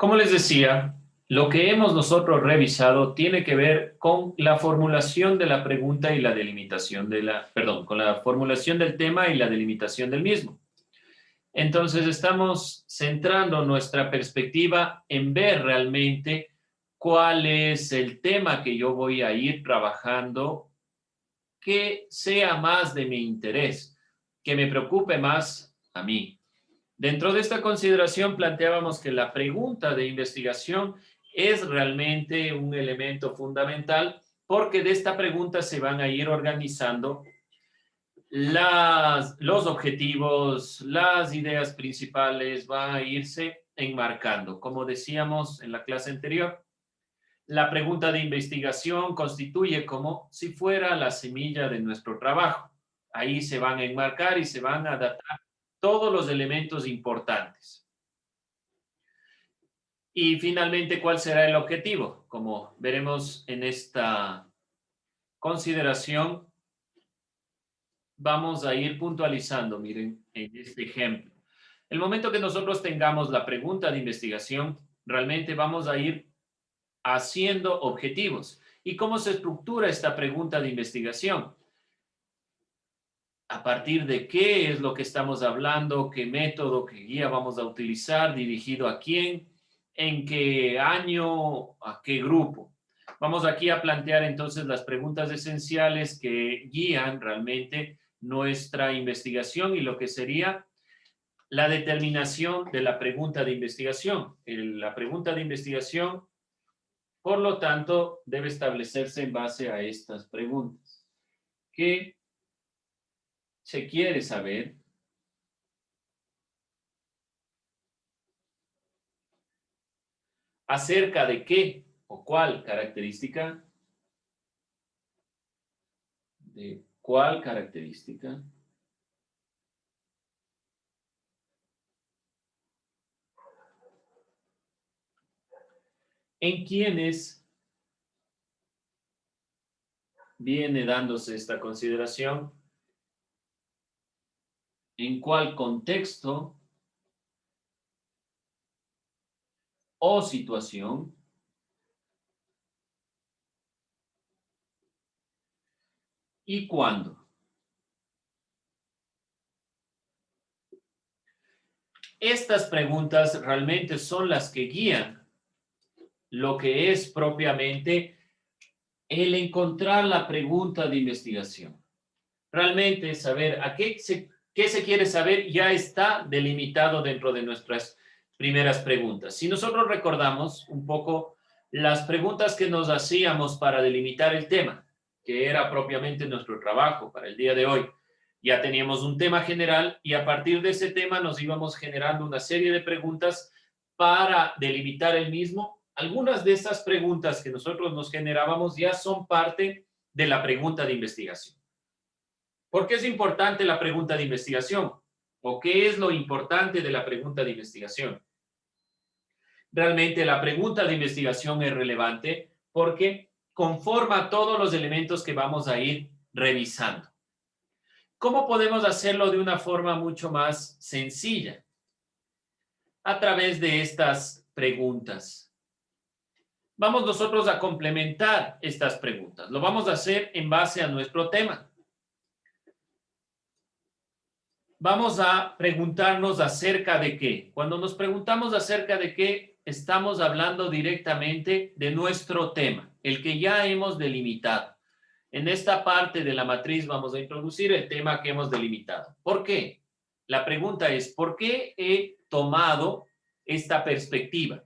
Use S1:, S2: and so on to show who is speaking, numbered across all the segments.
S1: Como les decía, lo que hemos nosotros revisado tiene que ver con la formulación de la pregunta y la delimitación con la formulación del tema y la delimitación del mismo. Entonces, estamos centrando nuestra perspectiva en ver realmente cuál es el tema que yo voy a ir trabajando que sea más de mi interés, que me preocupe más a mí. Dentro de esta consideración planteábamos que la pregunta de investigación es realmente un elemento fundamental porque de esta pregunta se van a ir organizando los objetivos, las ideas principales, van a irse enmarcando. Como decíamos en la clase anterior, la pregunta de investigación constituye como si fuera la semilla de nuestro trabajo. Ahí se van a enmarcar y se van a adaptar todos los elementos importantes. Y finalmente, ¿cuál será el objetivo? Como veremos en esta consideración, vamos a ir puntualizando, miren, en este ejemplo. El momento que nosotros tengamos la pregunta de investigación, realmente vamos a ir haciendo objetivos. ¿Y cómo se estructura esta pregunta de investigación? ¿A partir de qué es lo que estamos hablando? ¿Qué método, qué guía vamos a utilizar? ¿Dirigido a quién? ¿En qué año? ¿A qué grupo? Vamos aquí a plantear entonces las preguntas esenciales que guían realmente nuestra investigación y lo que sería la determinación de la pregunta de investigación. La pregunta de investigación, por lo tanto, debe establecerse en base a estas preguntas. ¿Qué se quiere saber? ¿Acerca de qué o cuál característica? ¿De cuál característica? ¿En quiénes viene dándose esta consideración? ¿En cuál contexto o situación? ¿Y cuándo? Estas preguntas realmente son las que guían lo que es propiamente el encontrar la pregunta de investigación. Realmente saber qué se quiere saber ya está delimitado dentro de nuestras primeras preguntas. Si nosotros recordamos un poco las preguntas que nos hacíamos para delimitar el tema, que era propiamente nuestro trabajo para el día de hoy, ya teníamos un tema general y a partir de ese tema nos íbamos generando una serie de preguntas para delimitar el mismo. Algunas de estas preguntas que nosotros nos generábamos ya son parte de la pregunta de investigación. ¿Por qué es importante la pregunta de investigación? ¿O qué es lo importante de la pregunta de investigación? Realmente la pregunta de investigación es relevante porque conforma todos los elementos que vamos a ir revisando. ¿Cómo podemos hacerlo de una forma mucho más sencilla? A través de estas preguntas. Vamos nosotros a complementar estas preguntas. Lo vamos a hacer en base a nuestro tema. Vamos a preguntarnos acerca de qué. Cuando nos preguntamos acerca de qué, estamos hablando directamente de nuestro tema, el que ya hemos delimitado. En esta parte de la matriz vamos a introducir el tema que hemos delimitado. ¿Por qué? La pregunta es, ¿por qué he tomado esta perspectiva?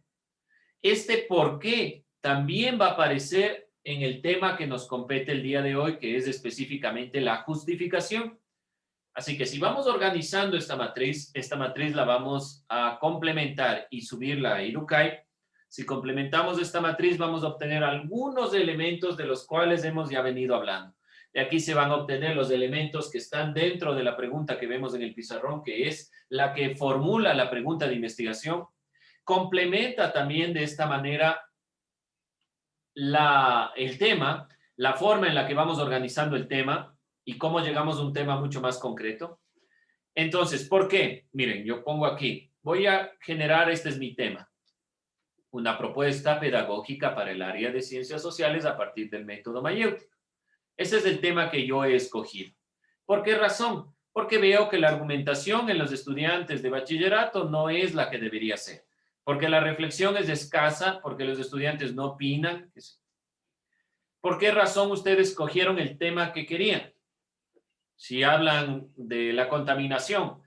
S1: Este por qué también va a aparecer en el tema que nos compete el día de hoy, que es específicamente la justificación. Así que si vamos organizando esta matriz la vamos a complementar y subirla a Irukai. Si complementamos esta matriz, vamos a obtener algunos elementos de los cuales hemos ya venido hablando. De aquí se van a obtener los elementos que están dentro de la pregunta que vemos en el pizarrón, que es la que formula la pregunta de investigación. Complementa también de esta manera el tema, la forma en la que vamos organizando el tema, y cómo llegamos a un tema mucho más concreto. Entonces, ¿por qué? Miren, yo pongo aquí, voy a generar, este es mi tema. una propuesta pedagógica para el área de ciencias sociales a partir del método mayéutico. Ese es el tema que yo he escogido. ¿Por qué razón? Porque veo que la argumentación en los estudiantes de bachillerato no es la que debería ser, porque la reflexión es escasa, porque los estudiantes no opinan. ¿Por qué razón ustedes escogieron el tema que querían? Si hablan de la contaminación,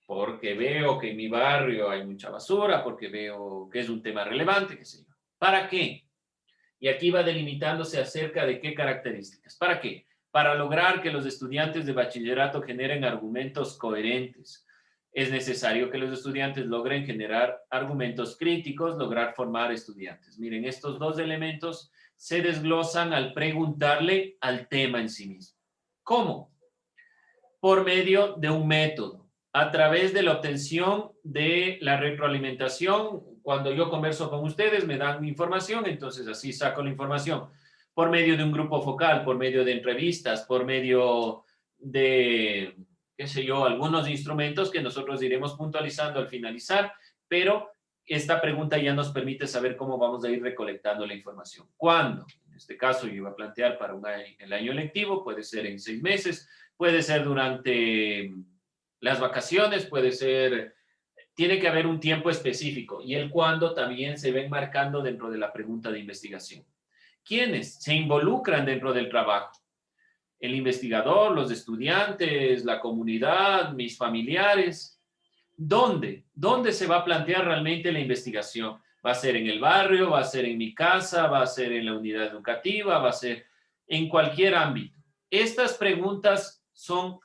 S1: porque veo que en mi barrio hay mucha basura, porque veo que es un tema relevante, qué sé yo. ¿Para qué? Y aquí va delimitándose acerca de qué características. ¿Para qué? Para lograr que los estudiantes de bachillerato generen argumentos coherentes. Es necesario que los estudiantes logren generar argumentos críticos, lograr formar estudiantes. Miren, estos dos elementos se desglosan al preguntarle al tema en sí mismo. ¿Cómo? Por medio de un método, a través de la obtención de la retroalimentación. Cuando yo converso con ustedes, me dan información, entonces así saco la información. Por medio de un grupo focal, por medio de entrevistas, por medio de, qué sé yo, algunos instrumentos que nosotros iremos puntualizando al finalizar, pero esta pregunta ya nos permite saber cómo vamos a ir recolectando la información. ¿Cuándo? En este caso, yo iba a plantear para el año lectivo, puede ser en 6 meses, puede ser durante las vacaciones, puede ser, tiene que haber un tiempo específico y el cuándo también se ven marcando dentro de la pregunta de investigación. ¿Quiénes se involucran dentro del trabajo? El investigador, los estudiantes, la comunidad, mis familiares. ¿Dónde? ¿Dónde se va a plantear realmente la investigación? ¿Va a ser en el barrio? ¿Va a ser en mi casa? ¿Va a ser en la unidad educativa? ¿Va a ser en cualquier ámbito? Estas preguntas son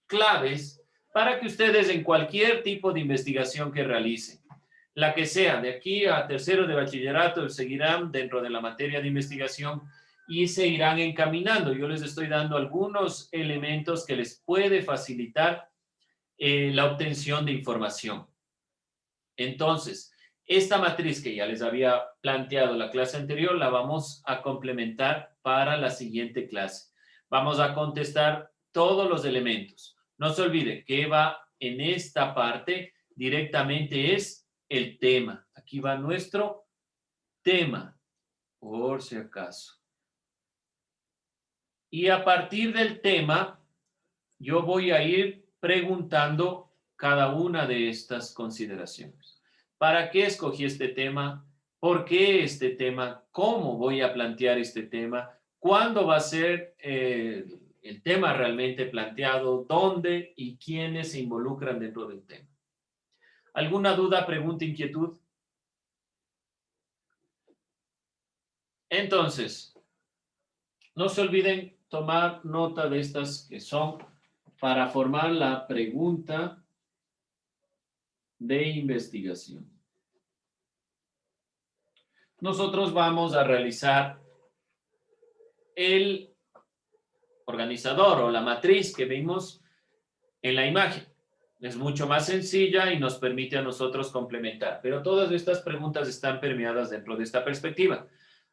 S1: claves para que ustedes en cualquier tipo de investigación que realicen, la que sea, de aquí a tercero de bachillerato, seguirán dentro de la materia de investigación y se irán encaminando. Yo les estoy dando algunos elementos que les puede facilitar la obtención de información. Entonces, esta matriz que ya les había planteado la clase anterior, la vamos a complementar para la siguiente clase. Vamos a contestar todos los elementos. No se olvide que va en esta parte directamente es el tema. Aquí va nuestro tema, por si acaso. Y a partir del tema, yo voy a ir preguntando cada una de estas consideraciones. ¿Para qué escogí este tema? ¿Por qué este tema? ¿Cómo voy a plantear este tema? ¿Cuándo va a ser el tema realmente planteado? ¿Dónde y quiénes se involucran dentro del tema? ¿Alguna duda, pregunta, inquietud? Entonces, no se olviden tomar nota de estas que son para formar la pregunta de investigación. Nosotros vamos a realizar el organizador o la matriz que vimos en la imagen. Es mucho más sencilla y nos permite a nosotros complementar, pero todas estas preguntas están permeadas dentro de esta perspectiva.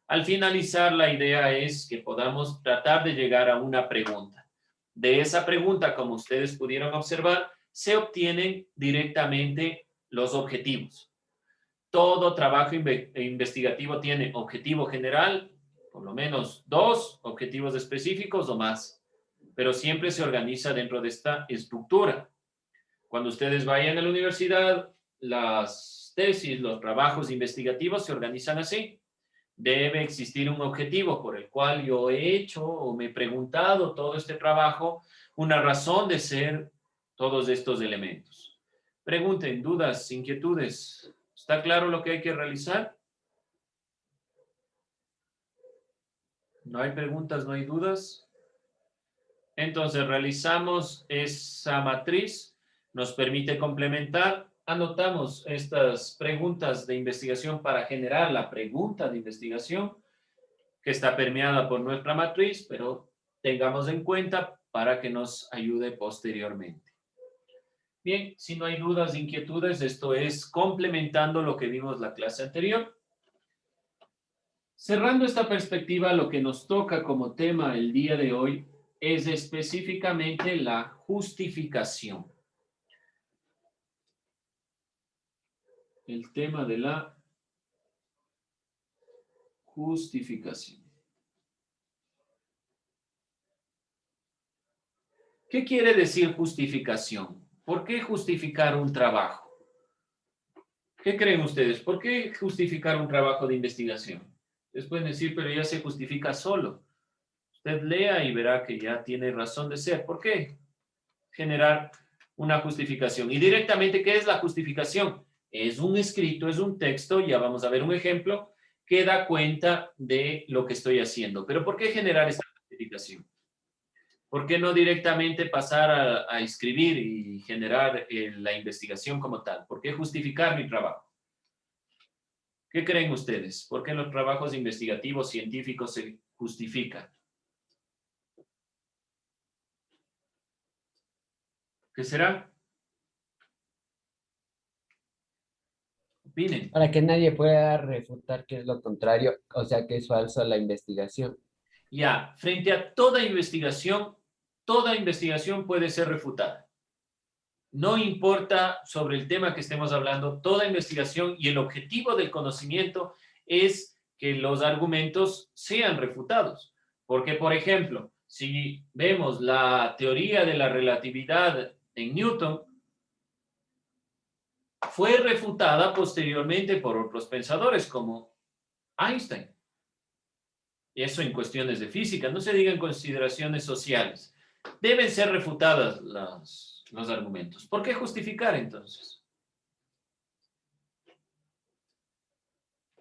S1: Al finalizar, la idea es que podamos tratar de llegar a una pregunta. De esa pregunta, como ustedes pudieron observar, se obtienen directamente los objetivos. Todo trabajo investigativo tiene objetivo general, por lo menos 2 objetivos específicos o más, pero siempre se organiza dentro de esta estructura. Cuando ustedes vayan a la universidad, las tesis, los trabajos investigativos se organizan así. Debe existir un objetivo por el cual yo he hecho o me he preguntado todo este trabajo, una razón de ser todos estos elementos. Pregunten, dudas, inquietudes. ¿Está claro lo que hay que realizar? ¿No hay preguntas, no hay dudas? Entonces, realizamos esa matriz, nos permite complementar, anotamos estas preguntas de investigación para generar la pregunta de investigación que está permeada por nuestra matriz, pero tengamos en cuenta para que nos ayude posteriormente. Bien, si no hay dudas, inquietudes, esto es complementando lo que vimos la clase anterior. Cerrando esta perspectiva, lo que nos toca como tema el día de hoy es específicamente la justificación. El tema de la Justificación. ¿Qué quiere decir justificación? ¿Por qué justificar un trabajo? ¿Qué creen ustedes? ¿Por qué justificar un trabajo de investigación? Ustedes pueden decir, pero ya se justifica solo. Usted lea y verá que ya tiene razón de ser. ¿Por qué generar una justificación? Y directamente, ¿qué es la justificación? Es un escrito, es un texto, ya vamos a ver un ejemplo, que da cuenta de lo que estoy haciendo. Pero ¿por qué generar esta justificación? ¿Por qué no directamente pasar a escribir y generar la investigación como tal? ¿Por qué justificar mi trabajo? ¿Qué creen ustedes? ¿Por qué en los trabajos investigativos científicos se justifican? ¿Qué será? Opinen.
S2: Para que nadie pueda refutar que es lo contrario, o sea, que es falso la investigación.
S1: Ya, frente a toda investigación puede ser refutada. No importa sobre el tema que estemos hablando, toda investigación y el objetivo del conocimiento es que los argumentos sean refutados. Porque, por ejemplo, si vemos la teoría de la relatividad en Newton, fue refutada posteriormente por otros pensadores como Einstein. Eso en cuestiones de física, no se diga en consideraciones sociales. Deben ser refutadas los argumentos. ¿Por qué justificar entonces?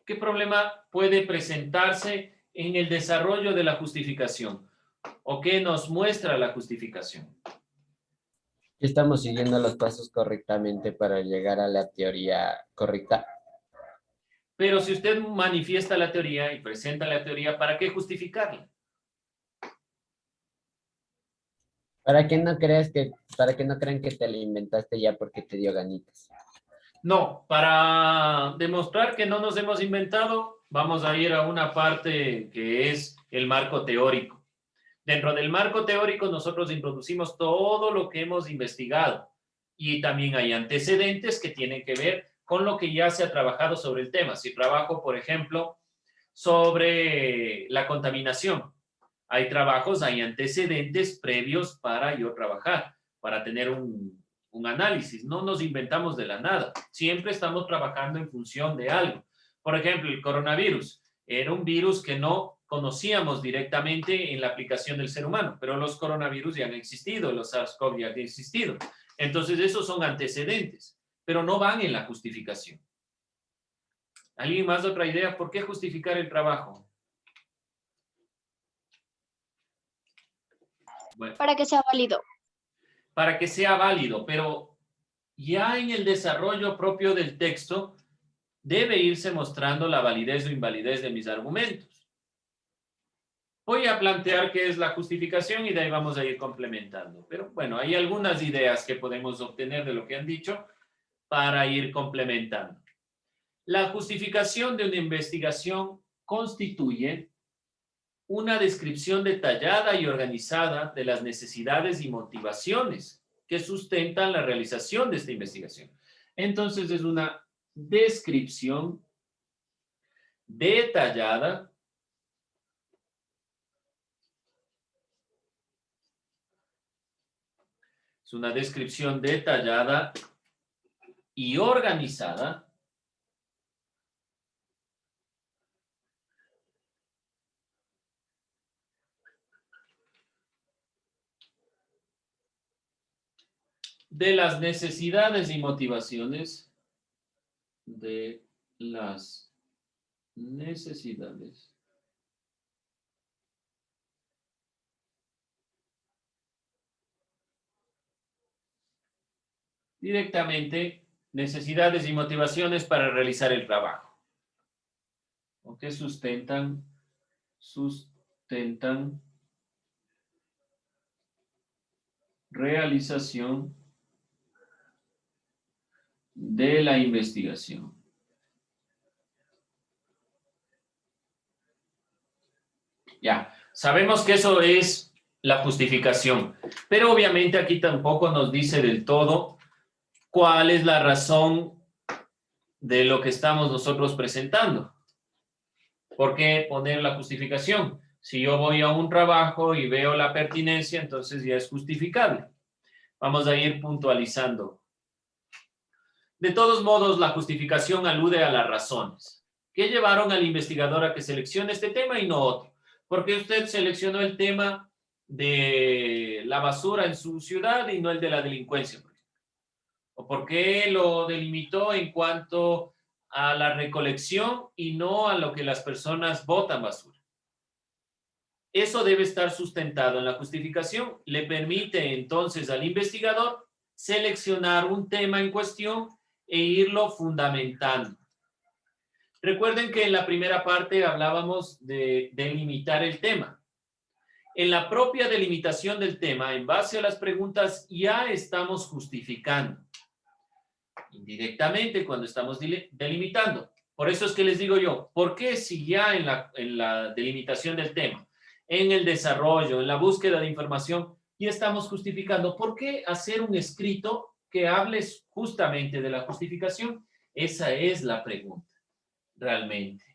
S1: ¿Qué problema puede presentarse en el desarrollo de la justificación? ¿O qué nos muestra la justificación?
S2: Estamos siguiendo los pasos correctamente para llegar a la teoría correcta.
S1: Pero si usted manifiesta la teoría y presenta la teoría, ¿para qué justificarla?
S2: Para que no crean que te la inventaste ya porque te dio ganitas.
S1: No, para demostrar que no nos hemos inventado, vamos a ir a una parte que es el marco teórico. Dentro del marco teórico nosotros introducimos todo lo que hemos investigado y también hay antecedentes que tienen que ver con lo que ya se ha trabajado sobre el tema. Si trabajo, por ejemplo, sobre la contaminación, hay trabajos, hay antecedentes previos para yo trabajar, para tener un análisis. No nos inventamos de la nada. Siempre estamos trabajando en función de algo. Por ejemplo, el coronavirus era un virus que no conocíamos directamente en la aplicación del ser humano, pero los coronavirus ya han existido, los SARS-CoV ya han existido. Entonces, esos son antecedentes, pero no van en la justificación. ¿Alguien más otra idea? ¿Por qué justificar el trabajo? Bueno,
S3: Para que sea válido.
S1: para que sea válido, pero ya en el desarrollo propio del texto debe irse mostrando la validez o invalidez de mis argumentos. Voy a plantear qué es la justificación y de ahí vamos a ir complementando. Pero bueno, hay algunas ideas que podemos obtener de lo que han dicho para ir complementando. La justificación de una investigación constituye una descripción detallada y organizada de las necesidades y motivaciones que sustentan la realización de esta investigación. Entonces es una descripción detallada y organizada de las necesidades y motivaciones de las necesidades directamente, necesidades y motivaciones para realizar el trabajo. ¿O qué sustentan realización de la investigación? Ya, sabemos que eso es la justificación, pero obviamente aquí tampoco nos dice del todo cuál es la razón de lo que estamos nosotros presentando. ¿Por qué poner la justificación? Si yo voy a un trabajo y veo la pertinencia, entonces ya es justificable. Vamos a ir puntualizando. De todos modos, la justificación alude a las razones que llevaron al investigador a que seleccione este tema y no otro. ¿Por qué usted seleccionó el tema de la basura en su ciudad y no el de la delincuencia? ¿O por qué lo delimitó en cuanto a la recolección y no a lo que las personas botan basura? Eso debe estar sustentado en la justificación. Le permite entonces al investigador seleccionar un tema en cuestión e irlo fundamentando. Recuerden que en la primera parte hablábamos de delimitar el tema. En la propia delimitación del tema, en base a las preguntas, ya estamos justificando indirectamente cuando estamos delimitando. Por eso es que les digo yo, ¿por qué si ya en la delimitación del tema, en el desarrollo, en la búsqueda de información, ya estamos justificando? ¿Por qué hacer un escrito que hable justamente de la justificación? Esa es la pregunta, realmente.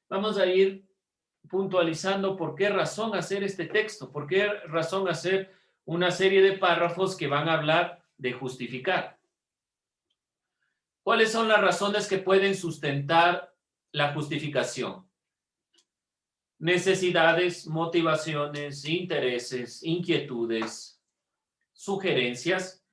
S1: Vamos a ir puntualizando por qué razón hacer este texto, por qué razón hacer una serie de párrafos que van a hablar de justificar. ¿Cuáles son las razones que pueden sustentar la justificación? Necesidades, motivaciones, intereses, inquietudes, sugerencias.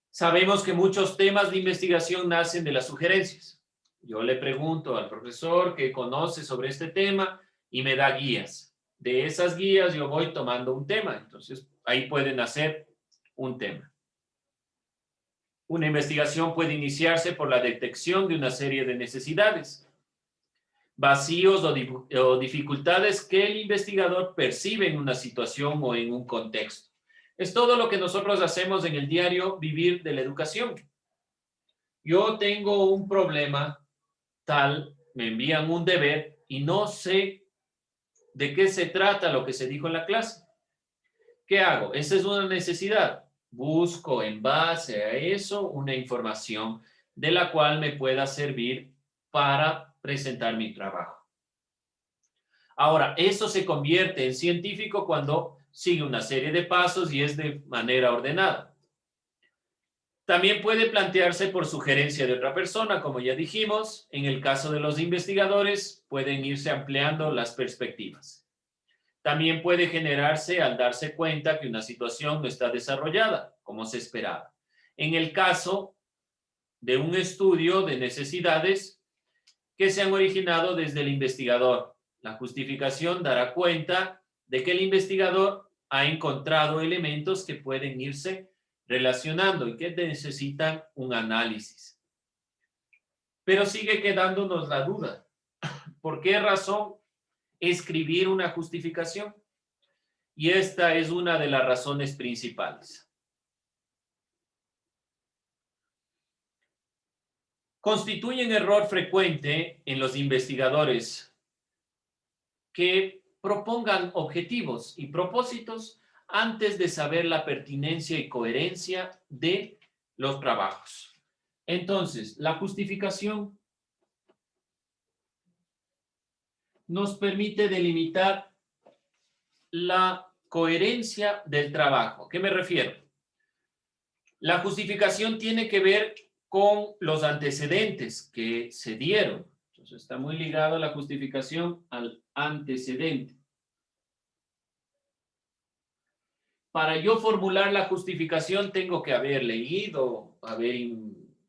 S1: Sabemos que muchos temas de investigación nacen de las sugerencias. Yo le pregunto al profesor que conoce sobre este tema y me da guías. De esas guías yo voy tomando un tema. Entonces, ahí pueden hacer un tema. Una investigación puede iniciarse por la detección de una serie de necesidades, vacíos o dificultades que el investigador percibe en una situación o en un contexto. Es todo lo que nosotros hacemos en el diario vivir de la educación. Yo tengo un problema tal, me envían un deber y no sé de qué se trata lo que se dijo en la clase. ¿Qué hago? Esa es una necesidad. Busco en base a eso una información de la cual me pueda servir para presentar mi trabajo. Ahora, eso se convierte en científico cuando sigue una serie de pasos y es de manera ordenada. También puede plantearse por sugerencia de otra persona, como ya dijimos. En el caso de los investigadores, pueden irse ampliando las perspectivas. También puede generarse al darse cuenta que una situación no está desarrollada como se esperaba. En el caso de un estudio de necesidades que se han originado desde el investigador, la justificación dará cuenta de que el investigador ha encontrado elementos que pueden irse relacionando y que necesitan un análisis. Pero sigue quedándonos la duda. ¿Por qué razón escribir una justificación? Y esta es una de las razones principales. Constituye un error frecuente en los investigadores que propongan objetivos y propósitos antes de saber la pertinencia y coherencia de los trabajos. Entonces, la justificación nos permite delimitar la coherencia del trabajo. ¿A qué me refiero? La justificación tiene que ver con los antecedentes que se dieron. Entonces, está muy ligado a la justificación al antecedente. Para yo formular la justificación tengo que haber leído, haber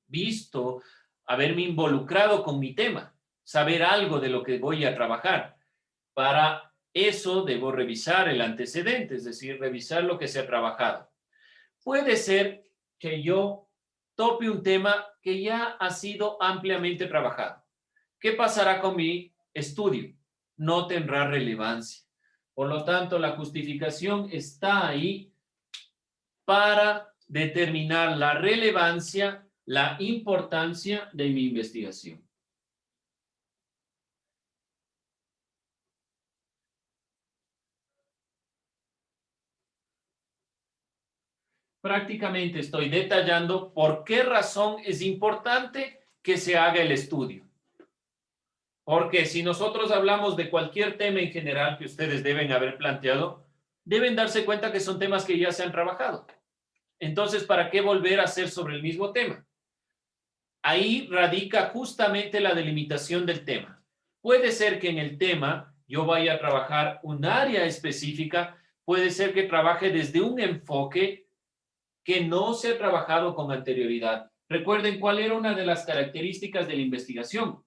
S1: visto, haberme involucrado con mi tema, saber algo de lo que voy a trabajar. Para eso debo revisar el antecedente, es decir, revisar lo que se ha trabajado. Puede ser que yo tope un tema que ya ha sido ampliamente trabajado. ¿Qué pasará con mi estudio? No tendrá relevancia. Por lo tanto, la justificación está ahí para determinar la relevancia, la importancia de mi investigación. Prácticamente estoy detallando por qué razón es importante que se haga el estudio. Porque si nosotros hablamos de cualquier tema en general que ustedes deben haber planteado, deben darse cuenta que son temas que ya se han trabajado. Entonces, ¿para qué volver a hacer sobre el mismo tema? Ahí radica justamente la delimitación del tema. Puede ser que en el tema yo vaya a trabajar un área específica, puede ser que trabaje desde un enfoque que no se ha trabajado con anterioridad. Recuerden cuál era una de las características de la investigación,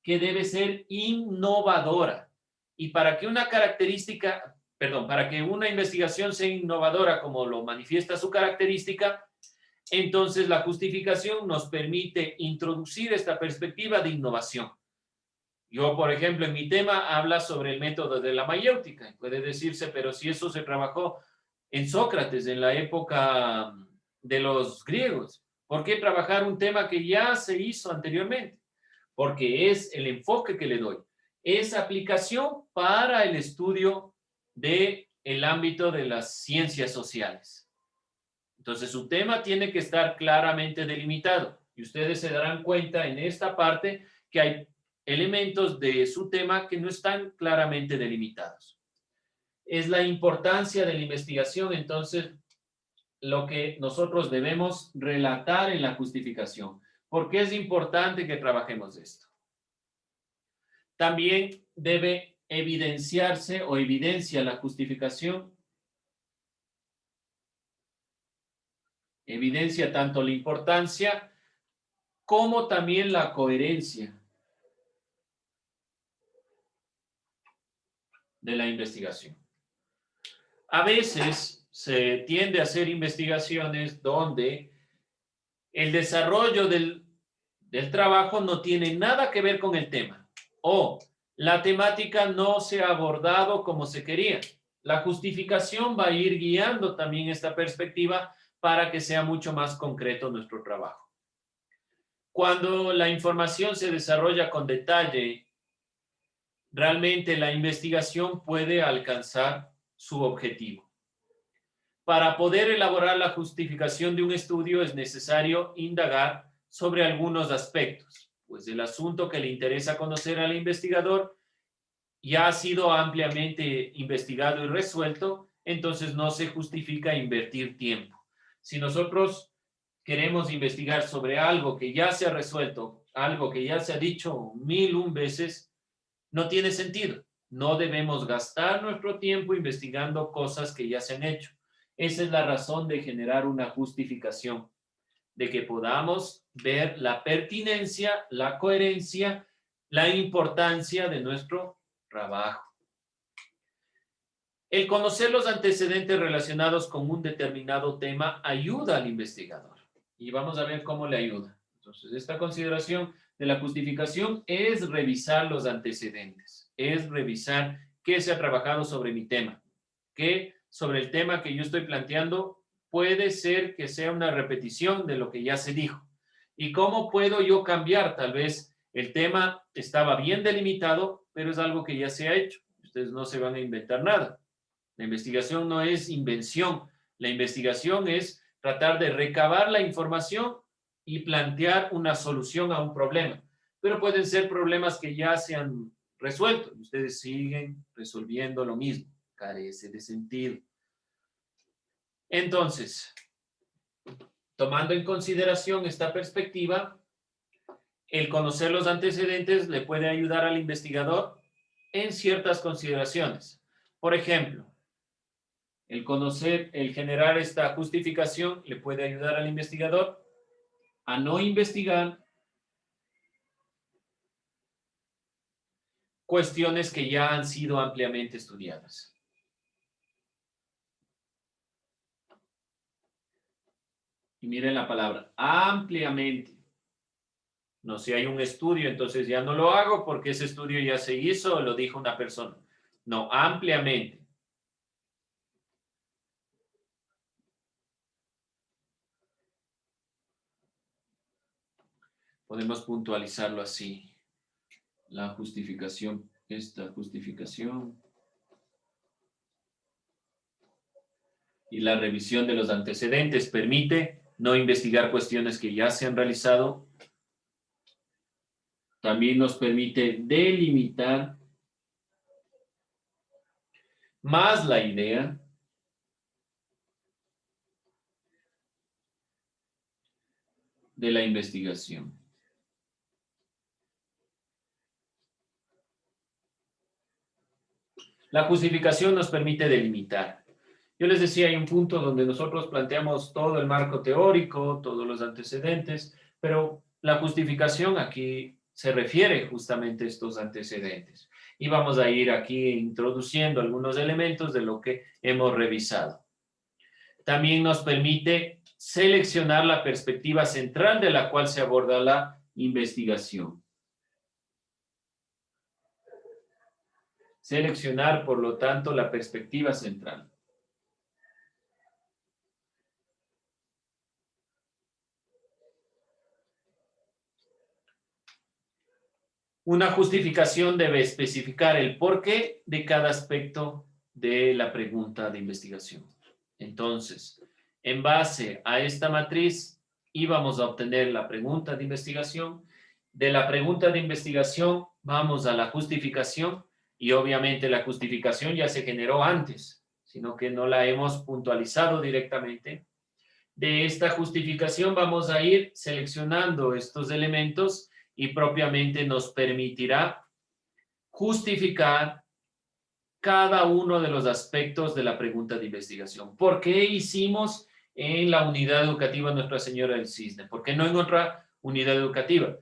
S1: que debe ser innovadora. Y para que una característica, perdón, para que una investigación sea innovadora como lo manifiesta su característica, entonces la justificación nos permite introducir esta perspectiva de innovación. Yo, por ejemplo, en mi tema habla sobre el método de la mayéutica. Puede decirse, pero si eso se trabajó en Sócrates, en la época de los griegos, ¿por qué trabajar un tema que ya se hizo anteriormente? Porque es el enfoque que le doy. Es aplicación para el estudio del ámbito de las ciencias sociales. Entonces, su tema tiene que estar claramente delimitado. Y ustedes se darán cuenta en esta parte que hay elementos de su tema que no están claramente delimitados. Es la importancia de la investigación, entonces, lo que nosotros debemos relatar en la justificación. ¿Por qué es importante que trabajemos esto? También debe evidenciarse o evidencia la justificación. Evidencia tanto la importancia como también la coherencia de la investigación. A veces se tiende a hacer investigaciones donde el desarrollo del trabajo no tiene nada que ver con el tema o la temática no se ha abordado como se quería. La justificación va a ir guiando también esta perspectiva para que sea mucho más concreto nuestro trabajo. Cuando la información se desarrolla con detalle, realmente la investigación puede alcanzar su objetivo. Para poder elaborar la justificación de un estudio es necesario indagar sobre algunos aspectos, pues el asunto que le interesa conocer al investigador ya ha sido ampliamente investigado y resuelto, entonces no se justifica invertir tiempo. Si nosotros queremos investigar sobre algo que ya se ha resuelto, algo que ya se ha dicho 1001 veces, no tiene sentido. No debemos gastar nuestro tiempo investigando cosas que ya se han hecho. Esa es la razón de generar una justificación, de que podamos ver la pertinencia, la coherencia, la importancia de nuestro trabajo. El conocer los antecedentes relacionados con un determinado tema ayuda al investigador. Y vamos a ver cómo le ayuda. Entonces, esta consideración de la justificación es revisar los antecedentes, es revisar qué se ha trabajado sobre mi tema, qué sobre el tema que yo estoy planteando puede ser que sea una repetición de lo que ya se dijo. ¿Y cómo puedo yo cambiar? Tal vez el tema estaba bien delimitado, pero es algo que ya se ha hecho. Ustedes no se van a inventar nada. La investigación no es invención. La investigación es tratar de recabar la información y plantear una solución a un problema. Pero pueden ser problemas que ya se han resuelto. Ustedes siguen resolviendo lo mismo. Carece de sentido. Entonces, tomando en consideración esta perspectiva, el conocer los antecedentes le puede ayudar al investigador en ciertas consideraciones. Por ejemplo, el generar esta justificación le puede ayudar al investigador a no investigar cuestiones que ya han sido ampliamente estudiadas. Y miren la palabra, ampliamente. No, si hay un estudio, entonces ya no lo hago porque ese estudio ya se hizo, lo dijo una persona. No, ampliamente. Podemos puntualizarlo así. La justificación, esta justificación. Y la revisión de los antecedentes permite no investigar cuestiones que ya se han realizado también nos permite delimitar más la idea de la investigación. La justificación nos permite delimitar. Yo les decía, hay un punto donde nosotros planteamos todo el marco teórico, todos los antecedentes, pero la justificación aquí se refiere justamente a estos antecedentes. Y vamos a ir aquí introduciendo algunos elementos de lo que hemos revisado. También nos permite seleccionar la perspectiva central de la cual se aborda la investigación. Seleccionar, por lo tanto, la perspectiva central. Una justificación debe especificar el porqué de cada aspecto de la pregunta de investigación. Entonces, en base a esta matriz, íbamos a obtener la pregunta de investigación. De la pregunta de investigación, vamos a la justificación y obviamente la justificación ya se generó antes, sino que no la hemos puntualizado directamente. De esta justificación vamos a ir seleccionando estos elementos y propiamente nos permitirá justificar cada uno de los aspectos de la pregunta de investigación. ¿Por qué hicimos en la unidad educativa Nuestra Señora del Cisne? ¿Por qué no en otra unidad educativa?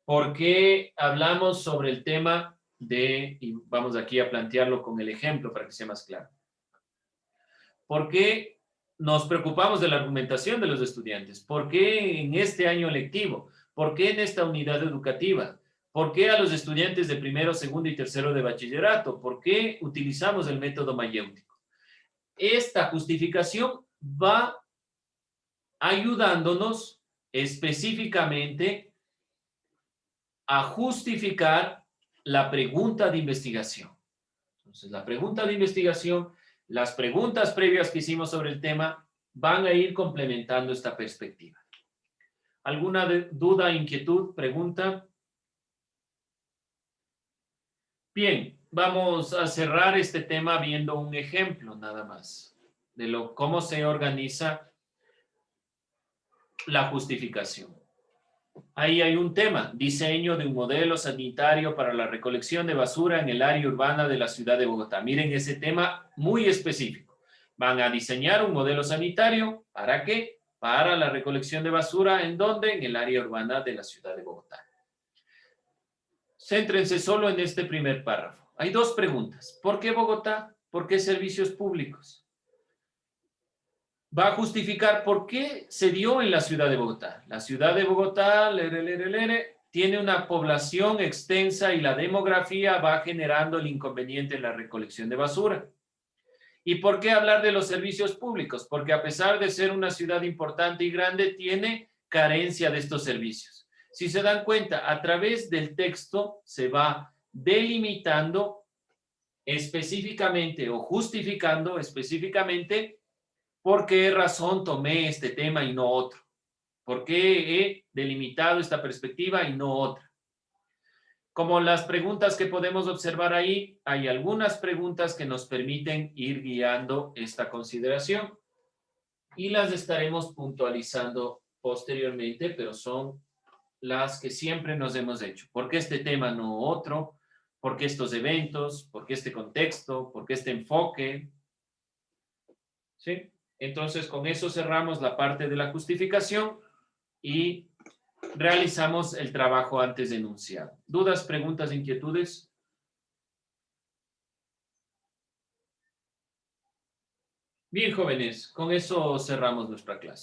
S1: ¿Por qué hablamos sobre el tema de, y vamos aquí a plantearlo con el ejemplo para que sea más claro? ¿Por qué nos preocupamos de la argumentación de los estudiantes? ¿Por qué en este año lectivo? ¿Por qué en esta unidad educativa? ¿Por qué a los estudiantes de primero, segundo y tercero de bachillerato? ¿Por qué utilizamos el método mayéutico? Esta justificación va ayudándonos específicamente a justificar la pregunta de investigación. Entonces, la pregunta de investigación, las preguntas previas que hicimos sobre el tema van a ir complementando esta perspectiva. ¿Alguna duda, inquietud, pregunta? Bien, vamos a cerrar este tema viendo un ejemplo nada más de cómo se organiza la justificación. Ahí hay un tema, diseño de un modelo sanitario para la recolección de basura en el área urbana de la ciudad de Bogotá. Miren ese tema muy específico. Van a diseñar un modelo sanitario, ¿para qué? Para la recolección de basura, ¿en dónde? En el área urbana de la ciudad de Bogotá. Céntrense solo en este primer párrafo. Hay dos preguntas. ¿Por qué Bogotá? ¿Por qué servicios públicos? Va a justificar por qué se dio en la ciudad de Bogotá. La ciudad de Bogotá tiene una población extensa y la demografía va generando el inconveniente en la recolección de basura. ¿Y por qué hablar de los servicios públicos? Porque a pesar de ser una ciudad importante y grande, tiene carencia de estos servicios. Si se dan cuenta, a través del texto se va delimitando específicamente o justificando específicamente por qué razón tomé este tema y no otro. ¿Por qué he delimitado esta perspectiva y no otra? Como las preguntas que podemos observar ahí, hay algunas preguntas que nos permiten ir guiando esta consideración y las estaremos puntualizando posteriormente, pero son las que siempre nos hemos hecho. ¿Por qué este tema no otro? ¿Por qué estos eventos? ¿Por qué este contexto? ¿Por qué este enfoque? ¿Sí? Entonces, con eso cerramos la parte de la justificación y realizamos el trabajo antes enunciado. ¿Dudas, preguntas, inquietudes? Bien, jóvenes, con eso cerramos nuestra clase.